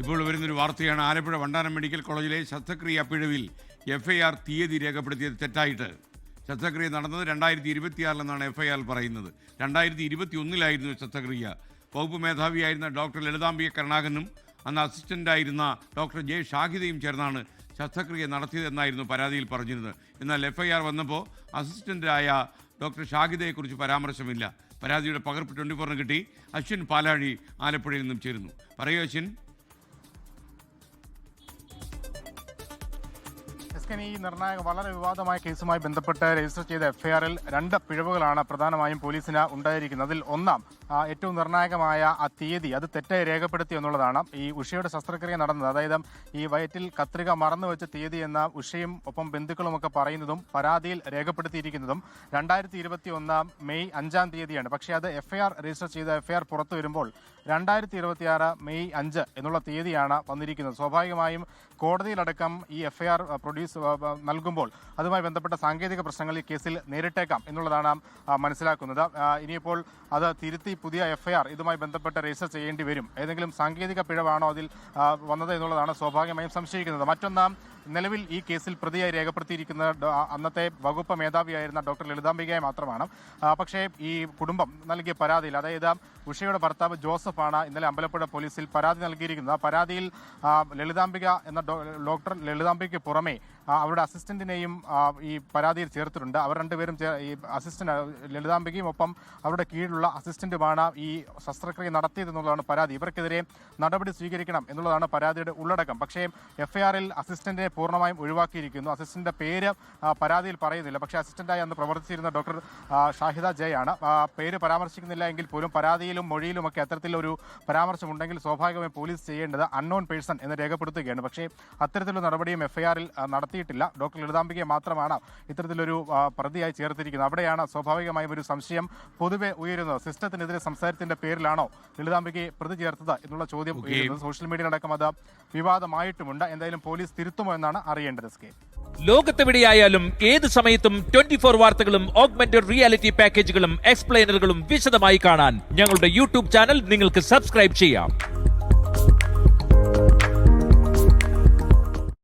ഇപ്പോൾ വരുന്നൊരു വാർത്തയാണ്. ആലപ്പുഴ വണ്ടാനം മെഡിക്കൽ കോളേജിലെ ശസ്ത്രക്രിയ പിഴവിൽ FIR തീയതി രേഖപ്പെടുത്തിയത് തെറ്റായിട്ട്. ശസ്ത്രക്രിയ നടന്നത് 2026 FIR പറയുന്നത്. 2021 ശസ്ത്രക്രിയ. വകുപ്പ് മേധാവിയായിരുന്ന ഡോക്ടർ ലളിതാംബിക കരുണാകരനും അന്ന് അസിസ്റ്റൻ്റായിരുന്ന ഡോക്ടർ ജെ ഷാഹിദയും ചേർന്നാണ് ശസ്ത്രക്രിയ നടത്തിയതെന്നായിരുന്നു പരാതിയിൽ പറഞ്ഞിരുന്നത്. എന്നാൽ FIR വന്നപ്പോൾ അസിസ്റ്റൻ്റായ ഡോക്ടർ ഷാഹിദയെക്കുറിച്ച് പരാമർശമില്ല. പരാതിയുടെ പകർപ്പ് 24 കിട്ടി. അശ്വിൻ പാലാഴി ആലപ്പുഴയിൽ നിന്നും ചേരുന്നു. പറയൂ അശ്വിൻ. ഈ നിർണായക വളരെ വിവാദമായ കേസുമായി ബന്ധപ്പെട്ട് രജിസ്റ്റർ ചെയ്ത FIR-ൽ 2 പിഴവുകളാണ് പ്രധാനമായും പോലീസിന് ഉണ്ടായിരിക്കുന്നത്. അതിൽ ഒന്നാം ഏറ്റവും നിർണായകമായ ആ തീയതി അത് തെറ്റായി രേഖപ്പെടുത്തി എന്നുള്ളതാണ്. ഈ ഉഷയുടെ ശസ്ത്രക്രിയ നടന്നത്, അതായത് ഈ വയറ്റിൽ കത്രിക മറന്നു വെച്ച തീയതി എന്ന ഉഷയും ഒപ്പം ബന്ധുക്കളുമൊക്കെ പറയുന്നതും പരാതിയിൽ രേഖപ്പെടുത്തിയിരിക്കുന്നതും 2021 മെയ് 5 തീയതിയാണ്. പക്ഷേ അത് FIR രജിസ്റ്റർ ചെയ്ത FIR പുറത്തു വരുമ്പോൾ 2026 മെയ് 5 എന്നുള്ള തീയതിയാണ് വന്നിരിക്കുന്നത്. സ്വാഭാവികമായും കോടതിയിലടക്കം ഈ FIR നൽകുമ്പോൾ അതുമായി ബന്ധപ്പെട്ട സാങ്കേതിക പ്രശ്നങ്ങൾ ഈ കേസിൽ നേരിട്ടേക്കാം എന്നുള്ളതാണ് മനസ്സിലാക്കുന്നത്. ഇനിയിപ്പോൾ അത് തിരുത്തി പുതിയ FIR ഇതുമായി ബന്ധപ്പെട്ട് രജിസ്റ്റർ ചെയ്യേണ്ടി വരും. ഏതെങ്കിലും സാങ്കേതിക പിഴവാണോ അതിൽ വന്നത് എന്നുള്ളതാണ് സ്വാഭാവികമായും സംശയിക്കുന്നത്. മറ്റൊന്ന്, നിലവിൽ ഈ കേസിൽ പ്രതിയായി രേഖപ്പെടുത്തിയിരിക്കുന്ന അന്നത്തെ വകുപ്പ് മേധാവിയായിരുന്ന ഡോക്ടർ ലളിതാംബികയെ മാത്രമാണ്. പക്ഷേ ഈ കുടുംബം നൽകിയ പരാതിയിൽ, അതായത് ഉഷയുടെ ഭർത്താവ് ജോസഫാണ് ഇന്നലെ അമ്പലപ്പുഴ പോലീസിൽ പരാതി നൽകിയിരിക്കുന്നത്. ആ പരാതിയിൽ ലളിതാംബിക എന്ന ഡോക്ടർ ലളിതാംബികയ്ക്ക് പുറമെ അവരുടെ അസിസ്റ്റന്റിനെയും ഈ പരാതിയിൽ ചേർത്തിട്ടുണ്ട്. അവർ രണ്ടുപേരും ഈ അസിസ്റ്റന്റ് ലളിതാംബികയും ഒപ്പം അവരുടെ കീഴിലുള്ള അസിസ്റ്റന്റുമാണ് ഈ ശസ്ത്രക്രിയ നടത്തിയതെന്നുള്ളതാണ് പരാതി. ഇവർക്കെതിരെ നടപടി സ്വീകരിക്കണം എന്നുള്ളതാണ് പരാതിയുടെ ഉള്ളടക്കം. പക്ഷേ FIR-ൽ അസിസ്റ്റന്റിനെ പൂർണ്ണമായും ഒഴിവാക്കിയിരിക്കുന്നു. അസിസ്റ്റന്റിന്റെ പേര് പരാതിയിൽ പറയുന്നില്ല. പക്ഷേ അസിസ്റ്റന്റായി അന്ന് പ്രവർത്തിച്ചിരുന്ന ഡോക്ടർ ഷാഹിദ ജെ ആണ്. പേര് പരാമർശിക്കുന്നില്ല എങ്കിൽ പോലും പരാതിയിലും മൊഴിയിലുമൊക്കെ അത്തരത്തിലൊരു പരാമർശമുണ്ടെങ്കിൽ സ്വാഭാവികമായും പോലീസ് ചെയ്യേണ്ടത് അൺനോൺ പേഴ്സൺ എന്ന് രേഖപ്പെടുത്തുകയാണ്. പക്ഷേ അത്തരത്തിലുള്ള നടപടിയും FIR-ൽ നടത്തിയിട്ടില്ല. ഡോക്ടർ ലളിതാംബികയെ മാത്രമാണ് ഇത്തരത്തിലൊരു പ്രതിയായി ചേർത്തിരിക്കുന്നത്. അവിടെയാണ് സ്വാഭാവികമായും ഒരു സംശയം പൊതുവെ ഉയരുന്നത്. സിസ്റ്റത്തിനെതിരെ സംസാരത്തിന്റെ പേരിലാണോ ലളിതാംബികയെ പ്രതി ചേർത്തത് എന്നുള്ള ചോദ്യം ഉയരുന്നത്. സോഷ്യൽ മീഡിയയിലടക്കം അത് വിവാദമായിട്ടുമുണ്ട്. എന്തായാലും പോലീസ് തിരുത്തുമോ എന്നാണ് അറിയേണ്ടത്. ലോകത്തെവിടെയായാലും ഏത് സമയത്തും 24 വാർത്തകളും ഓഗ്മെന്റഡ് റിയാലിറ്റി പാക്കേജുകളും എക്സ്പ്ലെയിനറുകളും വിശദമായി കാണാൻ ഞങ്ങളുടെ YouTube ചാനൽ നിങ്ങൾക്ക് സബ്സ്ക്രൈബ് ചെയ്യാം.